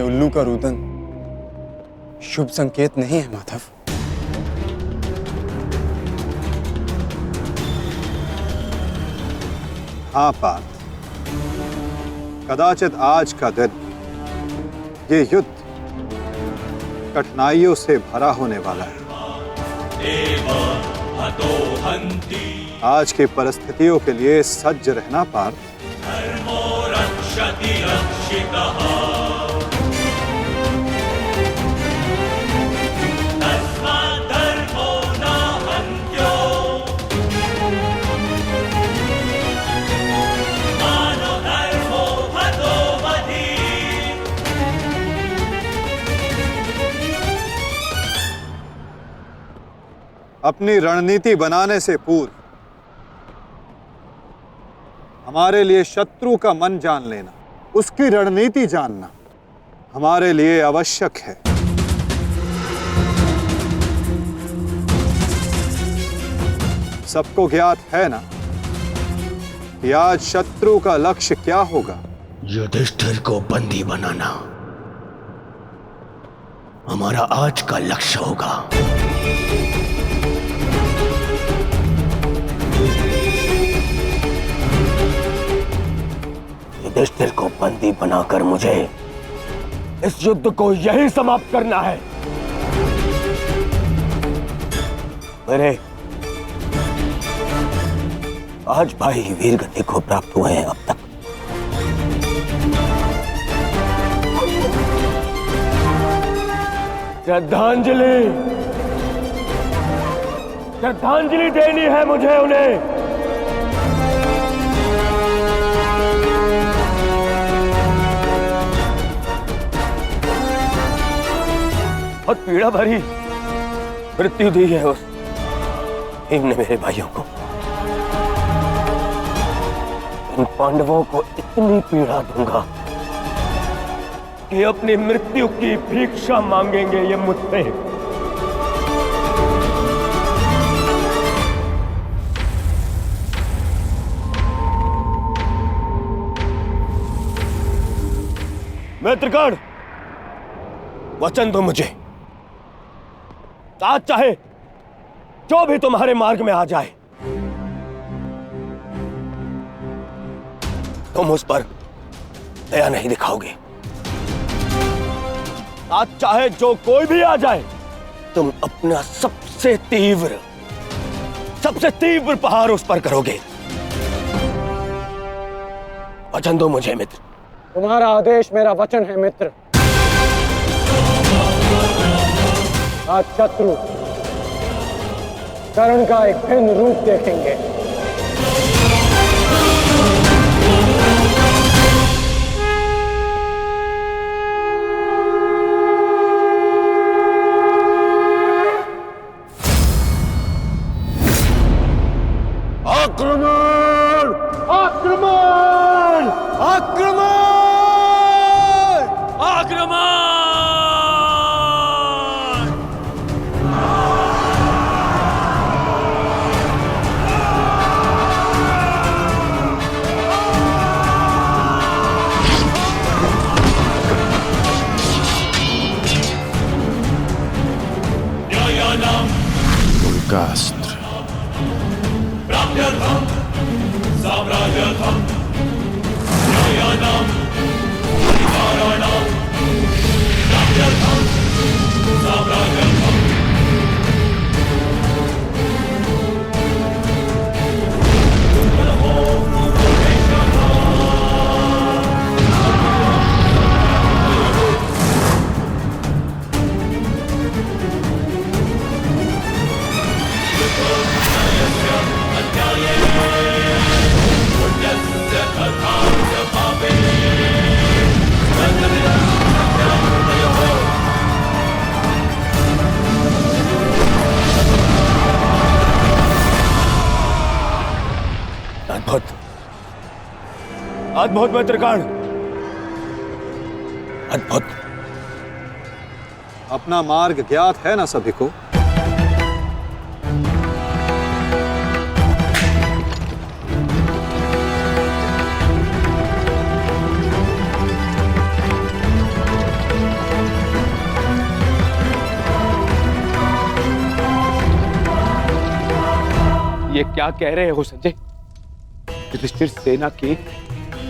में उल्लू का रुदन शुभ संकेत नहीं है माधव। हाँ पार्थ, कदाचित आज का दिन, ये युद्ध कठिनाइयों से भरा होने वाला है। आज की परिस्थितियों के लिए सज्ज रहना पार्थ। अपनी रणनीति बनाने से पूर्व हमारे लिए शत्रु का मन जान लेना, उसकी रणनीति जानना हमारे लिए आवश्यक है। सबको ज्ञात है ना कि आज शत्रु का लक्ष्य क्या होगा? युधिष्ठिर को बंदी बनाना हमारा आज का लक्ष्य होगा। युधिष्ठिर को बंदी बनाकर मुझे इस युद्ध को यही समाप्त करना है। मेरे आज भाई वीर गति को प्राप्त हुए हैं अब तक। श्रद्धांजलि श्रद्धांजलि देनी है मुझे उन्हें। बहुत पीड़ा भरी मृत्यु दी है उस भीम ने मेरे भाइयों को। इन पांडवों को इतनी पीड़ा दूंगा कि अपनी मृत्यु की भिक्षा मांगेंगे ये मुझसे। मित्रगण, वचन दो मुझे, आज चाहे जो भी तुम्हारे मार्ग में आ जाए तुम उस पर दया नहीं दिखाओगे। आज चाहे जो कोई भी आ जाए तुम अपना सबसे तीव्र प्रहार उस पर करोगे। वचन दो मुझे मित्र। तुम्हारा आदेश मेरा वचन है मित्र। आज शत्रु कर्ण का एक भिन्न रूप देखेंगे। आक्रमण! आक्रमण! आक्रमण! आक्रमण! उनका अस्त्र अद्भुत मित्रगण, अद्भुत। अपना मार्ग ज्ञात है ना सभी को? ये क्या कह रहे हो संजय? युधिष्ठिर सेना के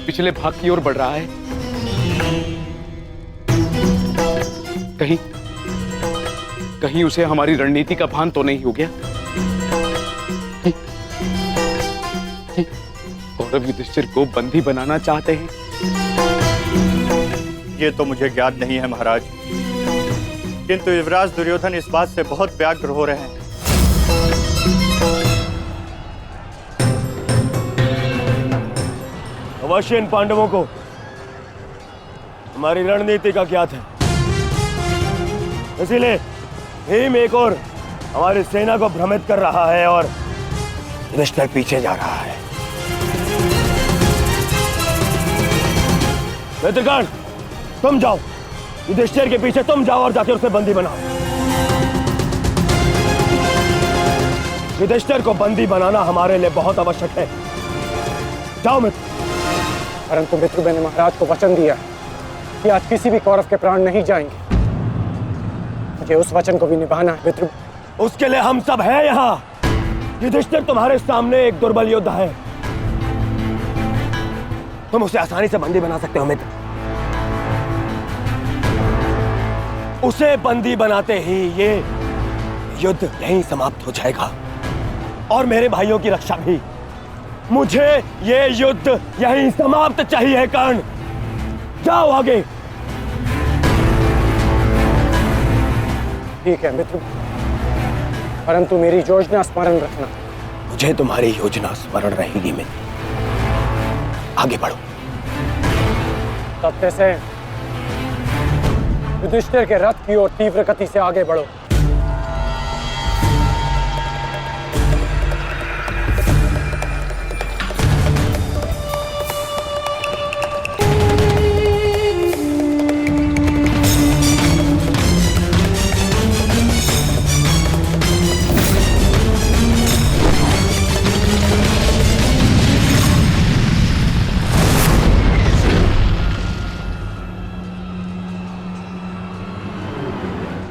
पिछले भाग की ओर बढ़ रहा है। कहीं उसे हमारी रणनीति का भान तो नहीं हो गया? कौरव युधिष्ठिर को बंदी बनाना चाहते हैं? ये तो मुझे ज्ञात नहीं है महाराज, किंतु युवराज दुर्योधन इस बात से बहुत व्यग्र हो रहे हैं। अवश्य इन पांडवों को हमारी रणनीति का ज्ञात है, इसीलिए भीम एक और हमारी सेना को भ्रमित कर रहा है और युधिष्ठिर पीछे जा रहा है। मित्रगण, तुम जाओ, युधिष्ठिर के पीछे तुम जाओ और जाकर उसे बंदी बनाओ। युधिष्ठिर को बंदी बनाना हमारे लिए बहुत आवश्यक है। जाओ मित्र। परंतु मित्र, मैंने महाराज को वचन दिया कि आज किसी भी कौरव के प्राण नहीं जाएंगे। मुझे उस वचन को भी निभाना है मित्र। उसके लिए हम सब हैं यहाँ। युधिष्ठिर तुम्हारे सामने एक दुर्बल योद्धा है, तुम उसे आसानी से बंदी बना सकते हो मित्र। उसे बंदी बनाते ही ये युद्ध यहीं समाप्त हो जाएगा और मेरे भाइयों की रक्षा भी। मुझे ये युद्ध यहीं समाप्त चाहिए। कर्ण, जाओ आगे। ठीक है मित्र, परंतु मेरी योजना स्मरण रखना। मुझे तुम्हारी योजना स्मरण रहेगी मित्र। आगे बढ़ो। तब से युधिष्ठिर के रथ की ओर तीव्र गति से आगे बढ़ो।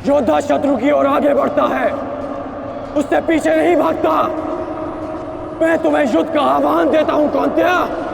योद्धा शत्रु की ओर आगे बढ़ता है, उससे पीछे नहीं भागता। मैं तुम्हें युद्ध का आह्वान देता हूं कौंतेय।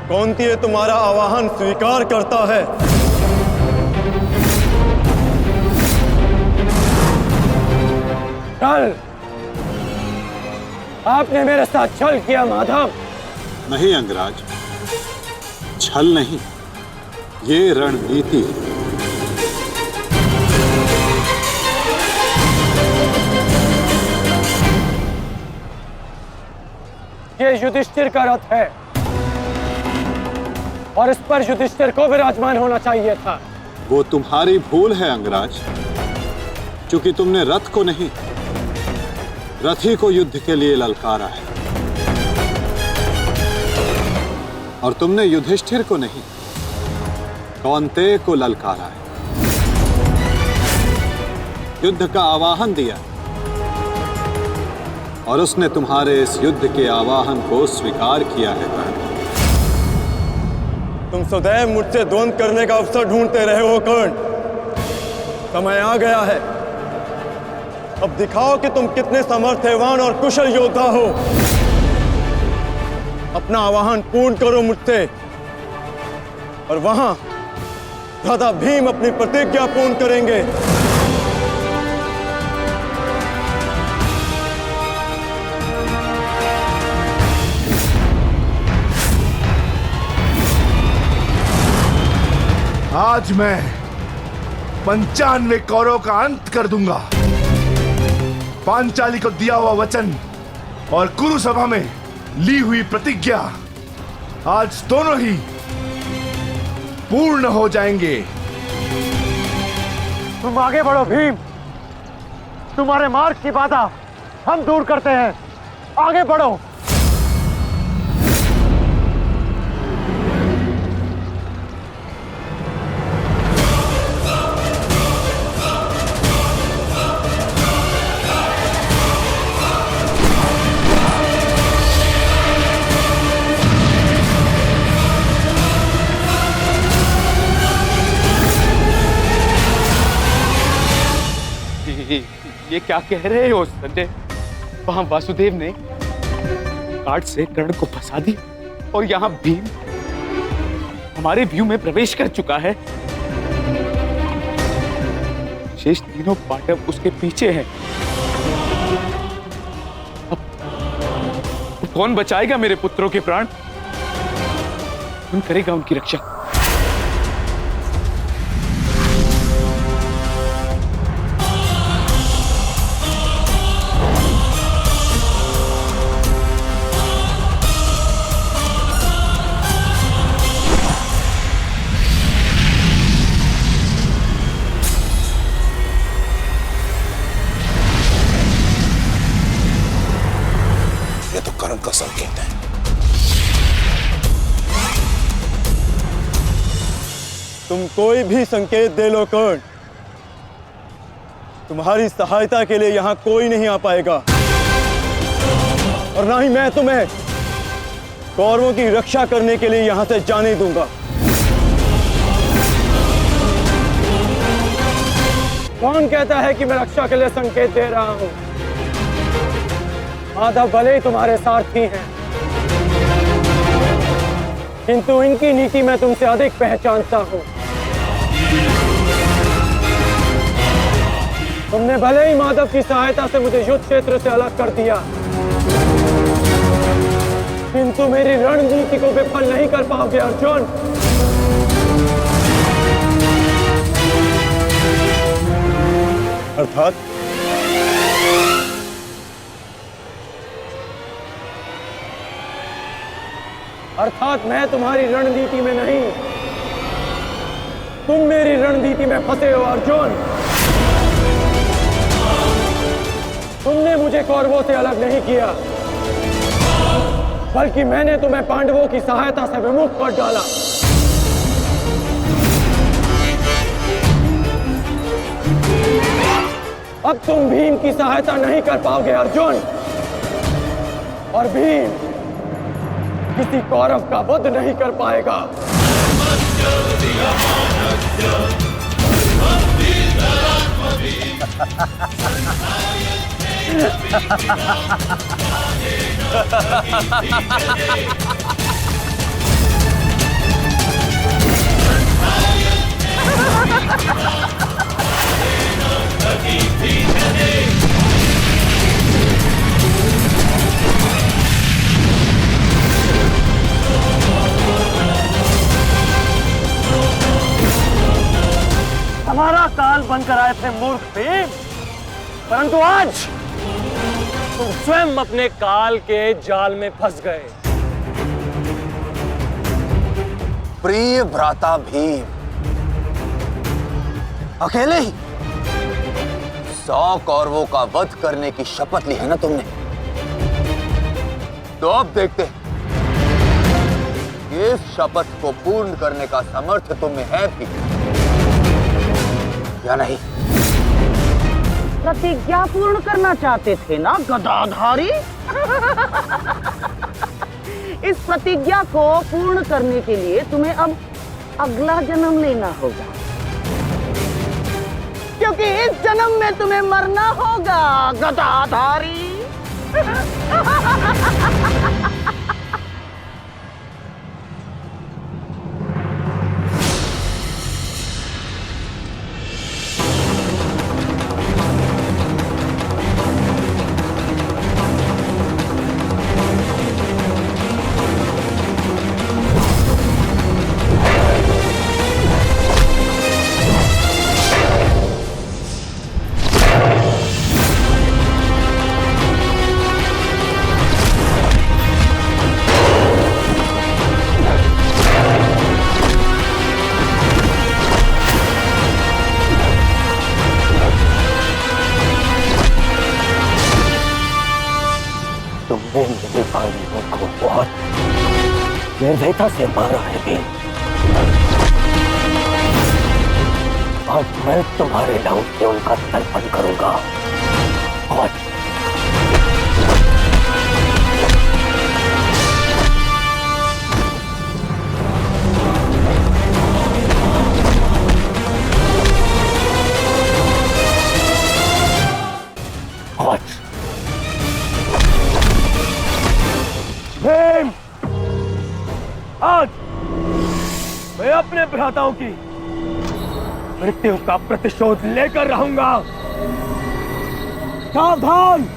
कौंतेय तुम्हारा आवाहन स्वीकार करता है। कल आपने मेरे साथ छल किया माधव। नहीं अंगराज, छल नहीं, ये रणनीति है। ये युधिष्ठिर का रथ है और इस पर युधिष्ठिर को विराजमान होना चाहिए था। वो तुम्हारी भूल है अंगराज, क्योंकि तुमने रथ को नहीं, रथी को युद्ध के लिए ललकारा है। और तुमने युधिष्ठिर को नहीं, कौंतेय को ललकारा है, युद्ध का आवाहन दिया और उसने तुम्हारे इस युद्ध के आवाहन को स्वीकार किया है। कर्ण, तुम सदैव मुझसे द्वंद्व करने का अवसर ढूंढते रहे हो कर्ण। समय आ गया है, अब दिखाओ कि तुम कितने समर्थवान और कुशल योद्धा हो। अपना आवाहन पूर्ण करो मुझसे और वहां दादा भीम अपनी प्रतिज्ञा पूर्ण करेंगे। आज मैं 95 कौरवों का अंत कर दूंगा। पांचाली को दिया हुआ वचन और कुरु सभा में ली हुई प्रतिज्ञा आज दोनों ही पूर्ण हो जाएंगे। तुम आगे बढ़ो भीम, तुम्हारे मार्ग की बाधा हम दूर करते हैं, आगे बढ़ो। ये क्या कह रहे हो संजय? वहां वासुदेव ने काट से कर्ण को फंसा दिया और यहाँ भीम हमारे व्यू में प्रवेश कर चुका है। शेष तीनों पांडव उसके पीछे हैं। अब कौन बचाएगा मेरे पुत्रों के प्राण? कौन करेगा उनकी रक्षा? का संकेत है। तुम कोई भी संकेत दे लो कर्ण, तुम्हारी सहायता के लिए यहां कोई नहीं आ पाएगा और ना ही मैं तुम्हें कौरवों की रक्षा करने के लिए यहां से जाने दूंगा। कौन कहता है कि मैं रक्षा के लिए संकेत दे रहा हूं? माधव भले ही तुम्हारे सारथी हैं, किंतु इनकी नीति मैं तुमसे अधिक पहचानता हूं। तुमने भले ही माधव की सहायता से मुझे युद्ध क्षेत्र से अलग कर दिया, किंतु मेरी रणनीति को विफल नहीं कर पाओगे अर्जुन। अर्थात मैं तुम्हारी रणनीति में नहीं, तुम मेरी रणनीति में फंसे हो अर्जुन। तुमने मुझे कौरवों से अलग नहीं किया, बल्कि मैंने तुम्हें पांडवों की सहायता से विमुख कर डाला। अब तुम भीम की सहायता नहीं कर पाओगे अर्जुन, और भीम किसी कौरव का वध नहीं कर पाएगा। हमारा काल बनकर आए थे मूर्ख भीम, परंतु आज तुम स्वयं अपने काल के जाल में फंस गए। प्रिय भ्राता भीम, अकेले ही 100 कौरवों का वध करने की शपथ ली है ना तुमने? तो अब देखते हैं कि इस शपथ को पूर्ण करने का सामर्थ्य तुम में है भी या नहीं। प्रतिज्ञा पूर्ण करना चाहते थे ना गदाधारी? इस प्रतिज्ञा को पूर्ण करने के लिए तुम्हें अब अगला जन्म लेना होगा, क्योंकि इस जन्म में तुम्हें मरना होगा गदाधारी। निर्दयता से मारा है भीम। आज मैं तुम्हारे नाम से उनका तर्पण करूंगा। और भीम, आज मैं अपने भ्राताओं की मृत्यु का प्रतिशोध लेकर रहूंगा। सावधान!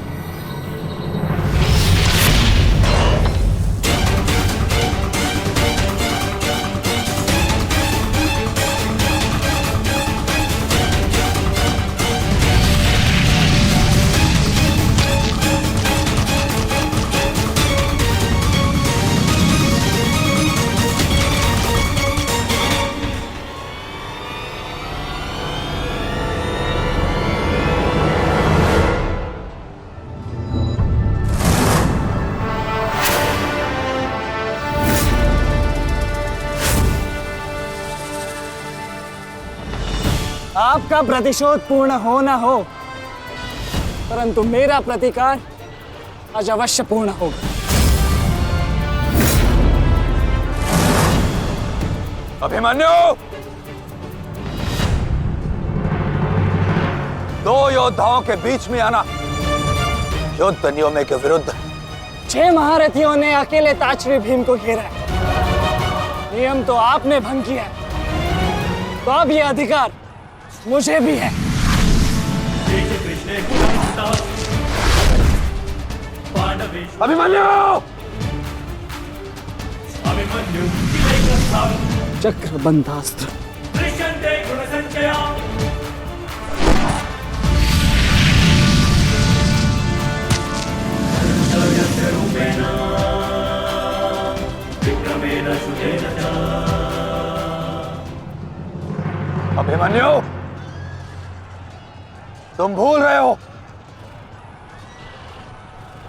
आपका प्रतिशोध पूर्ण हो ना हो, परंतु मेरा प्रतिकार आज अवश्य पूर्ण होगा। अभिमन्यु, दो योद्धाओं के बीच में आना युद्ध नियमों के विरुद्ध। 6 महारथियों ने अकेले ताचरी भीम को घेरा है। नियम तो आपने भंग किया है, तो अब यह अधिकार मुझे भी है। अभिमन्यु! चक्रबंधास्त्र। अभिमन्यु, तुम भूल रहे हो,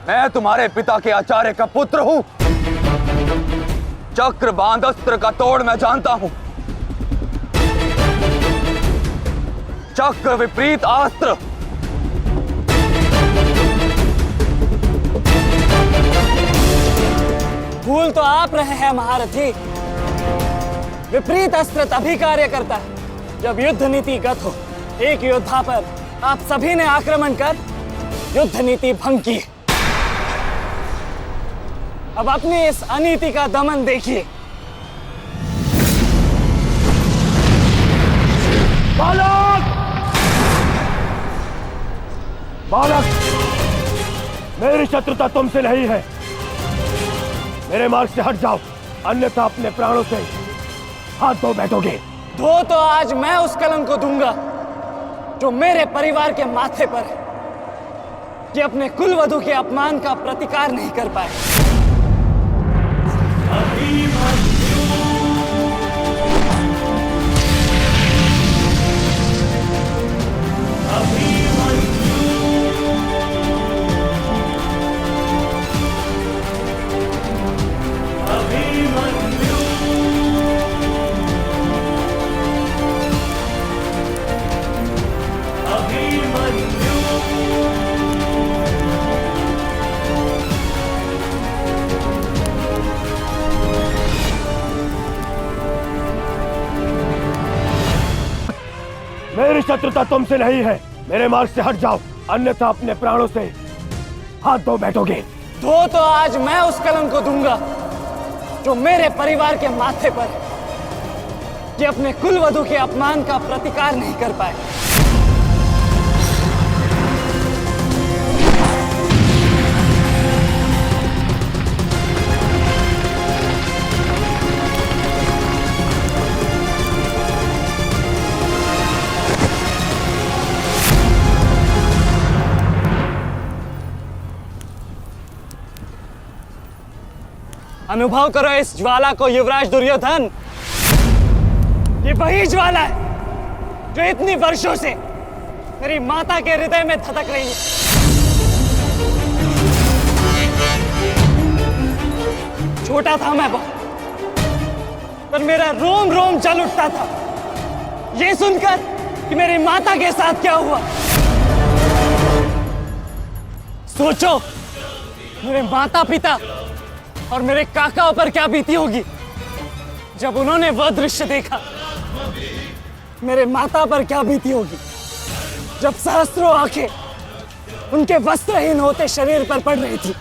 मैं तुम्हारे पिता के आचार्य का पुत्र हूं। चक्रबांध अस्त्र का तोड़ मैं जानता हूं। चक्र विपरीत अस्त्र भूल तो आप रहे हैं महारथी। विपरीत अस्त्र तभी कार्य करता है जब युद्ध नीति गत हो। एक योद्धा पर आप सभी ने आक्रमण कर युद्ध नीति भंग की। अब अपनी इस अनीति का दमन देखिए। बालक! बालक! मेरी शत्रुता तुमसे नहीं है। मेरे मार्ग से हट जाओ, अन्यथा अपने प्राणों से हाथ धो बैठोगे। धो तो आज मैं उस कलंक को दूंगा जो मेरे परिवार के माथे पर है, कि अपने कुलवधू के अपमान का प्रतिकार नहीं कर पाए। मेरी शत्रुता तुमसे नहीं है। मेरे मार्ग से हट जाओ, अन्यथा अपने प्राणों से हाथ धो बैठोगे। धो तो आज मैं उस कलंक को दूंगा जो मेरे परिवार के माथे पर है, कि अपने कुलवधू के अपमान का प्रतिकार नहीं कर पाए। अनुभव करो इस ज्वाला को युवराज दुर्योधन। ये वही ज्वाला है जो इतनी वर्षों से मेरी माता के हृदय में धधक रही है। छोटा था मैं बहुत, पर मेरा रोम रोम जल उठता था ये सुनकर कि मेरी माता के साथ क्या हुआ। सोचो मेरे माता पिता और मेरे काकाओं पर क्या बीती होगी जब उन्होंने वह दृश्य देखा। मेरे माता पर क्या बीती होगी जब सहस्त्रों आंखें उनके वस्त्रहीन होते शरीर पर पड़ रही थी।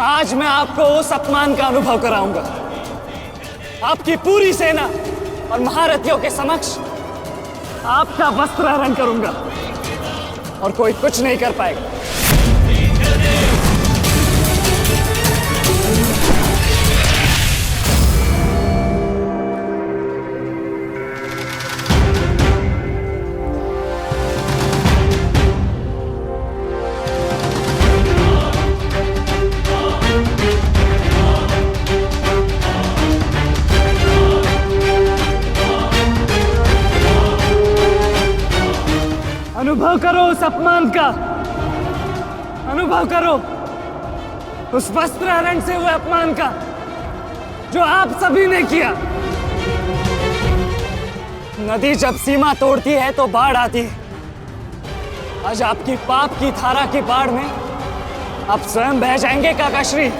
आज मैं आपको उस अपमान का अनुभव कराऊंगा। आपकी पूरी सेना और महारथियों के समक्ष आपका वस्त्र हरण करूंगा और कोई कुछ नहीं कर पाएगा। अनुभव करो उस अपमान का, अनुभव करो उस वस्त्र हरण से हुए अपमान का जो आप सभी ने किया। नदी जब सीमा तोड़ती है तो बाढ़ आती है। आज आपकी पाप की धारा की बाढ़ में आप स्वयं बह जाएंगे काकाश्री।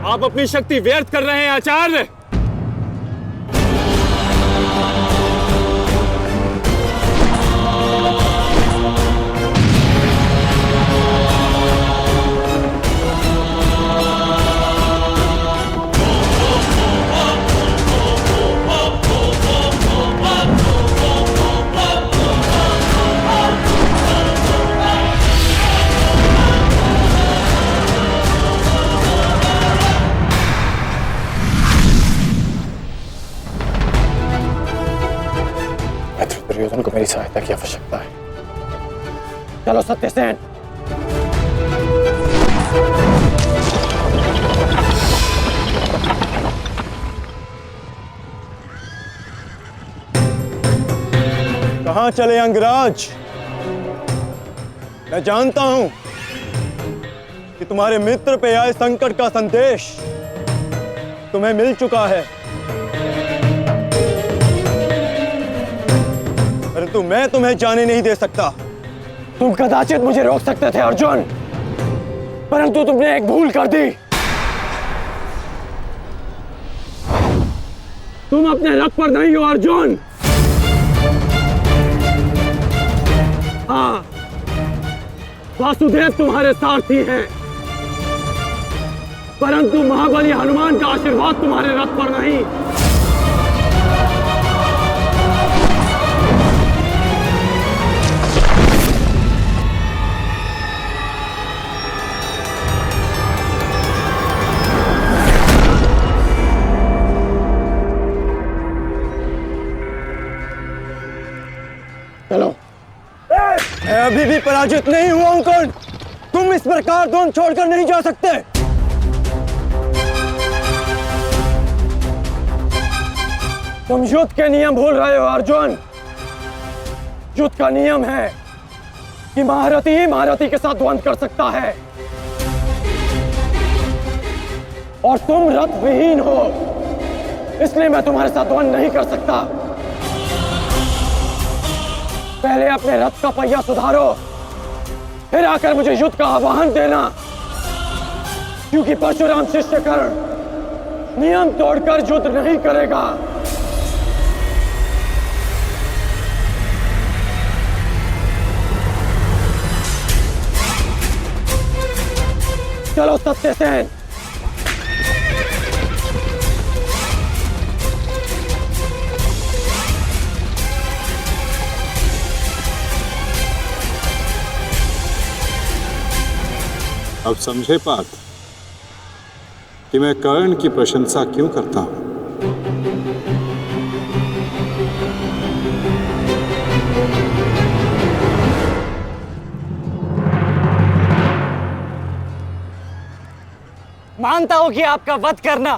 आप अपनी शक्ति व्यर्थ कर रहे हैं आचार्य। दुर्योधन को मेरी सहायता की आवश्यकता है। चलो सत्यसेन। कहां चले अंगराज? मैं जानता हूं कि तुम्हारे मित्र पे आए संकट का संदेश तुम्हें मिल चुका है, परंतु मैं तुम्हें जाने नहीं दे सकता। तुम कदाचित मुझे रोक सकते थे अर्जुन, परंतु तुमने एक भूल कर दी। तुम अपने रथ पर नहीं हो अर्जुन। हाँ, वासुदेव तुम्हारे सारथी हैं, परंतु महाबली हनुमान का आशीर्वाद तुम्हारे रथ पर नहीं। चलो। मैं अभी भी पराजित नहीं हुआ हूं कर्ण। तुम इस प्रकार द्रोण छोड़कर नहीं जा सकते। तुम युद्ध के नियम भूल रहे हो अर्जुन। युद्ध का नियम है कि महारथी ही महारथी के साथ द्वंद्व कर सकता है, और तुम रथ विहीन हो। इसलिए मैं तुम्हारे साथ द्वंद्व नहीं कर सकता। पहले अपने रथ का पहिया सुधारो, फिर आकर मुझे युद्ध का आह्वान देना, क्योंकि परशुराम शिष्य कर्ण नियम तोड़कर युद्ध नहीं करेगा। चलो सत्यसेन। अब समझे पार्थ कि मैं कर्ण की प्रशंसा क्यों करता हूं। मानता हूं कि आपका वध करना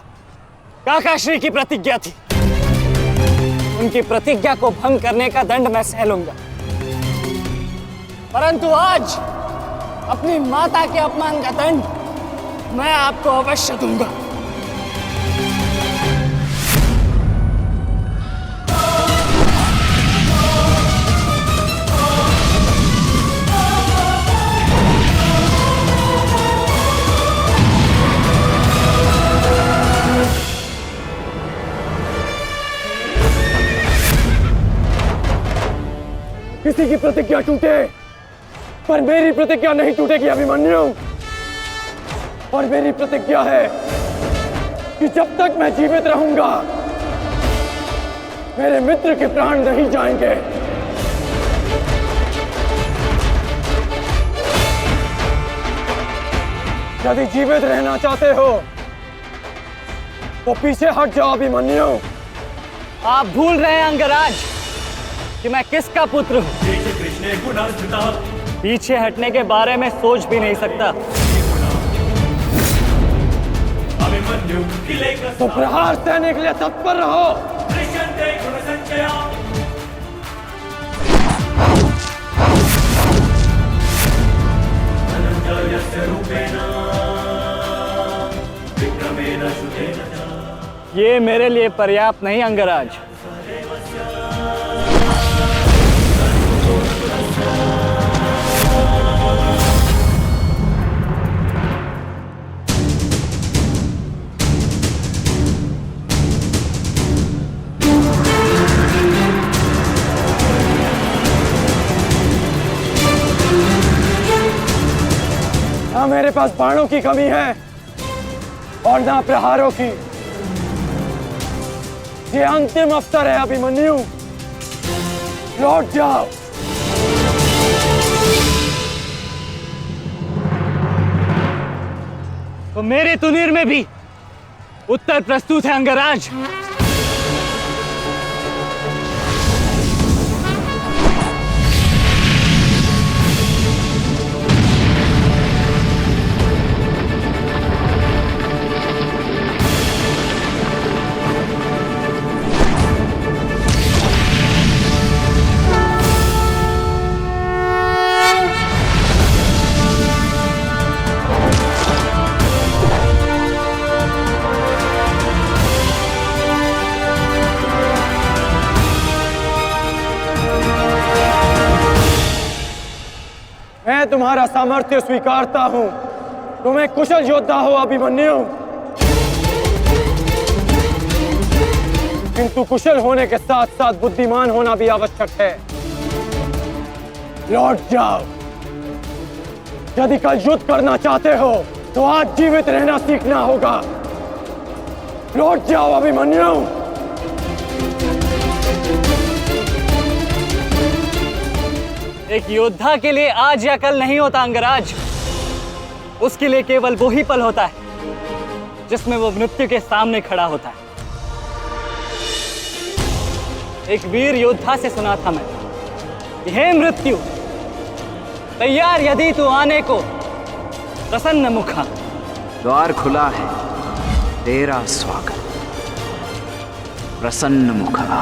काकाश्री की प्रतिज्ञा थी। उनकी प्रतिज्ञा को भंग करने का दंड मैं सह लूंगा, परंतु आज अपनी माता के अपमान का दंड मैं आपको अवश्य दूंगा। किसी की प्रतिज्ञा टूटे पर मेरी प्रतिज्ञा नहीं टूटेगी अभिमन्यु। और मेरी प्रतिज्ञा है कि जब तक मैं जीवित रहूंगा मेरे मित्र के प्राण नहीं जाएंगे। यदि जीवित रहना चाहते हो तो पीछे हट जाओ अभिमन्यु। आप भूल रहे हैं अंगराज कि मैं किसका पुत्र हूं। पीछे हटने के बारे में सोच भी नहीं सकता। तो प्रहार सहने के लिए तत्पर रहो। ये मेरे लिए पर्याप्त नहीं अंगराज। ना मेरे पास बाणों की कमी है और ना प्रहारों की। ये अंतिम अवसर है अभिमन्यु, लौट जाओ। तो मेरे तुनीर में भी उत्तर प्रस्तुत है अंगराज। मैं तुम्हारा सामर्थ्य स्वीकारता हूं। तुम एक कुशल योद्धा हो अभिमन्यु, किंतु कुशल होने के साथ साथ बुद्धिमान होना भी आवश्यक है। लौट जाओ। यदि कल युद्ध करना चाहते हो तो आज जीवित रहना सीखना होगा। लौट जाओ अभिमन्यु। एक योद्धा के लिए आज या कल नहीं होता अंगराज। उसके लिए केवल वो ही पल होता है जिसमें वो मृत्यु के सामने खड़ा होता है। एक वीर योद्धा से सुना था मैं, हे मृत्यु, तैयार यदि तू आने को, प्रसन्न मुखा। द्वार खुला है, तेरा स्वागत, प्रसन्न मुखा।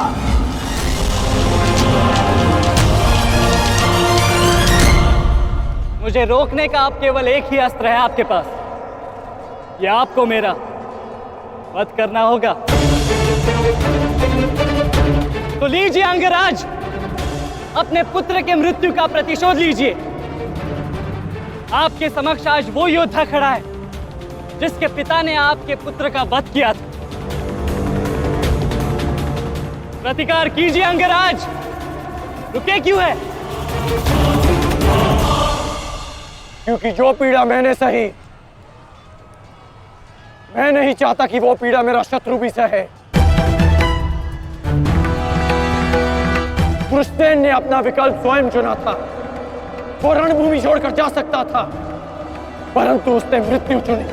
मुझे रोकने का अब केवल एक ही अस्त्र है आपके पास। ये आपको मेरा वध करना होगा। तो लीजिए अंगराज, अपने पुत्र के मृत्यु का प्रतिशोध लीजिए। आपके समक्ष आज वो योद्धा खड़ा है जिसके पिता ने आपके पुत्र का वध किया था। प्रतिकार कीजिए अंगराज, रुके क्यों है? क्योंकि जो पीड़ा मैंने सही, मैं नहीं चाहता कि वो पीड़ा मेरा शत्रु भी सहे। कृष्ण ने अपना विकल्प स्वयं चुना था। वो रणभूमि छोड़कर जा सकता था, परंतु उसने मृत्यु चुनी।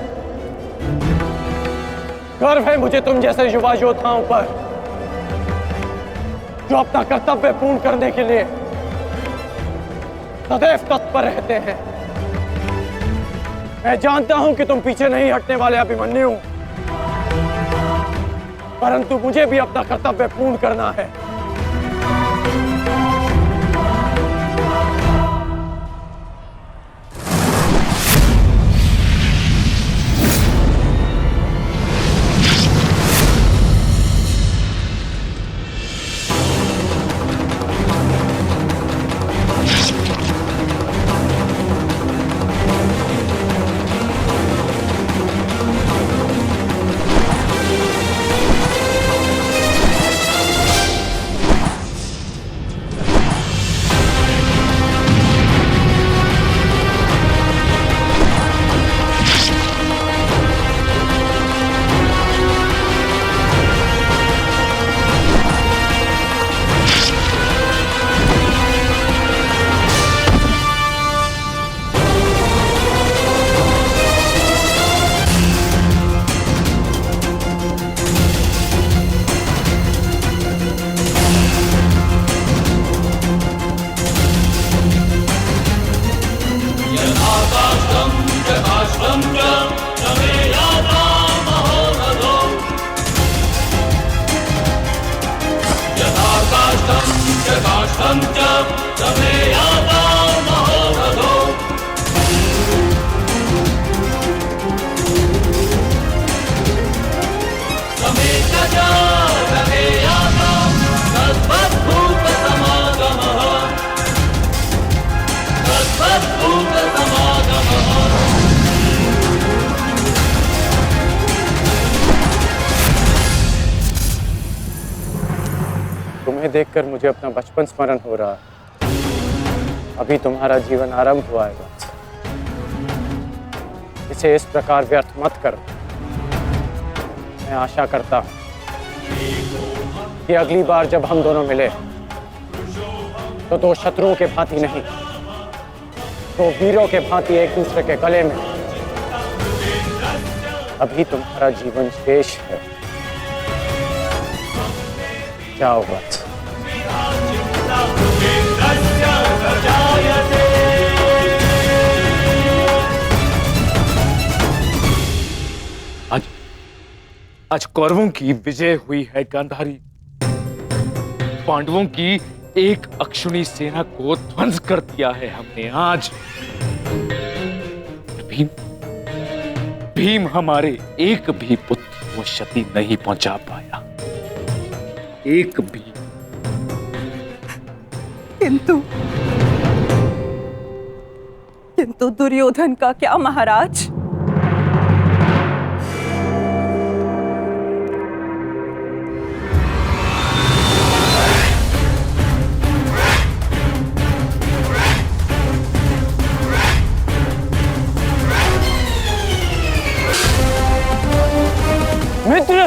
गर्व है मुझे तुम जैसे युवा योद्धाओं पर, जो अपना कर्तव्य पूर्ण करने के लिए सदैव तत्पर रहते हैं। मैं जानता हूं कि तुम पीछे नहीं हटने वाले अभिमन्यु, परंतु मुझे भी अपना कर्तव्य पूर्ण करना है। तुम्हें देखकर मुझे अपना बचपन स्मरण हो रहा है। अभी तुम्हारा जीवन आरंभ हुआ है वत्स। इसे इस प्रकार व्यर्थ मत करो। मैं आशा करता हूं कि अगली बार जब हम दोनों मिले तो दो शत्रुओं के भांति नहीं, दो वीरों के भांति एक दूसरे के गले में। अभी तुम्हारा जीवन शेष है। जाओ वत्स। आज कौरवों की विजय हुई है गांधारी। पांडवों की एक अक्षुणी सेना को ध्वंस कर दिया है हमने आज। भीम हमारे एक भी पुत्र को क्षति नहीं पहुंचा पाया, एक भी। किंतु दुर्योधन का क्या महाराज? मित्र,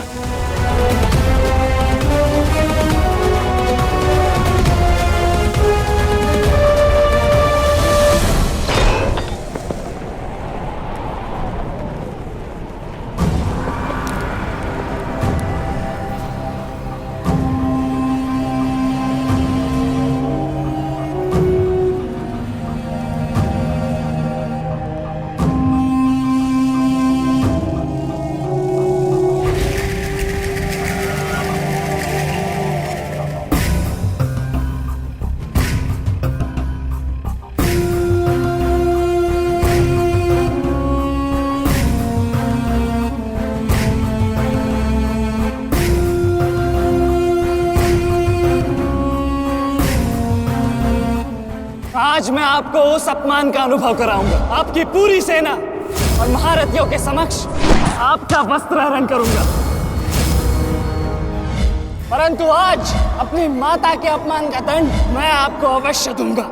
आज मैं आपको उस अपमान का अनुभव कराऊंगा। आपकी पूरी सेना और महारथियों के समक्ष आपका वस्त्रहरण करूंगा। परंतु आज अपनी माता के अपमान का दंड मैं आपको अवश्य दूंगा।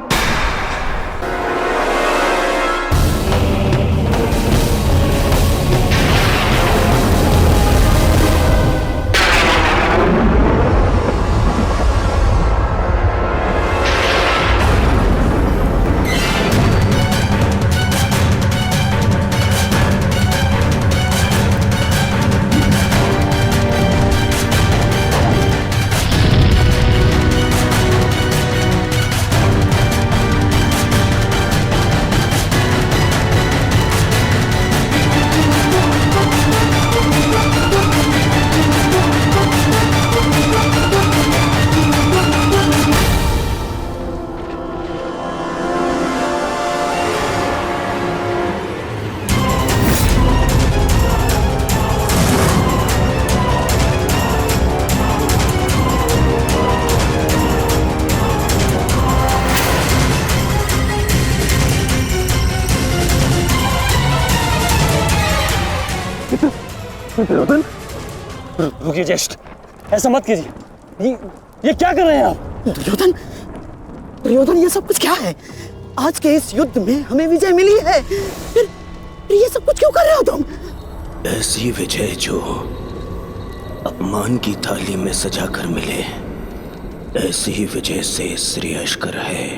दुर्योधन, रुकिए ज्येष्ठ, ऐसा मत कीजिए। ये क्या कर रहे हैं आप? दुर्योधन, दुर्योधन, ये सब कुछ क्या है? आज के इस युद्ध में हमें विजय मिली है, फिर ये सब कुछ क्यों कर रहे हो तुम? ऐसी विजय जो अपमान की थाली में सजा कर मिले, ऐसी ही विजय से श्रेयस्कर है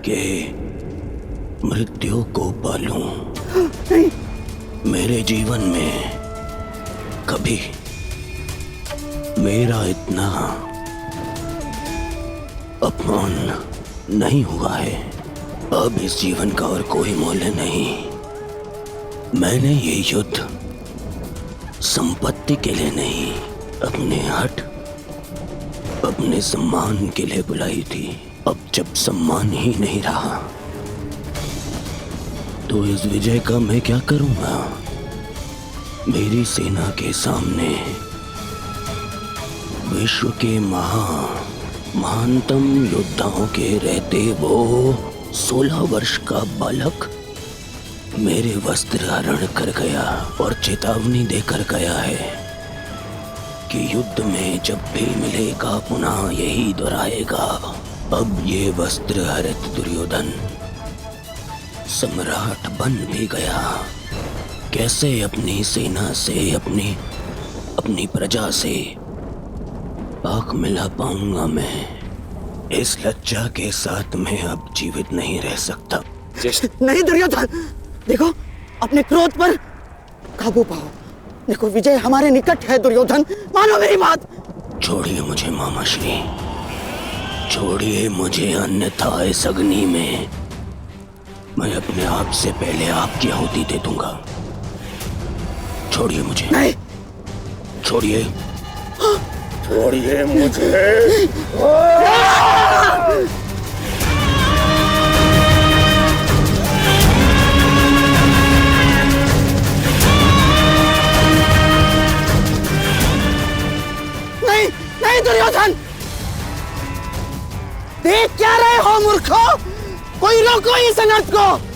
कि मृत्यु को पालूं। नहीं। मेरे जीवन में कभी मेरा इतना अपमान नहीं हुआ है। अब इस जीवन का और कोई मूल्य नहीं। मैंने ये युद्ध संपत्ति के लिए नहीं, अपने हट, अपने सम्मान के लिए बुलाई थी। अब जब सम्मान ही नहीं रहा तो इस विजय का मैं क्या करूंगा? मेरी सेना के सामने विश्व के महानतम योद्धाओं के रहते वो 16 वर्ष का बालक मेरे वस्त्र हरण कर गया और चेतावनी देकर गया है कि युद्ध में जब भी मिलेगा पुनः यही दोहराएगा। अब ये वस्त्र हरित दुर्योधन सम्राट बन भी गया। कैसे अपनी सेना से, अपनी प्रजा से आंख मिला पाऊंगा मैं? इस लज्जा के साथ मैं अब जीवित नहीं रह सकता। नहीं दुर्योधन, देखो अपने क्रोध पर काबू पाओ। देखो विजय हमारे निकट है दुर्योधन, मानो मेरी बात। छोड़िए मुझे मामाश्री, छोड़िए मुझे, अन्यथा इस अग्नि में मैं अपने आप से पहले आपकी आहुति दे दूंगा। छोड़िए मुझे। नहीं। छोड़िए। छोड़िए मुझे। नहीं, नहीं दुर्योधन, देख क्या रहे हो मूर्खों? कोई रोको इस अनर्थ को।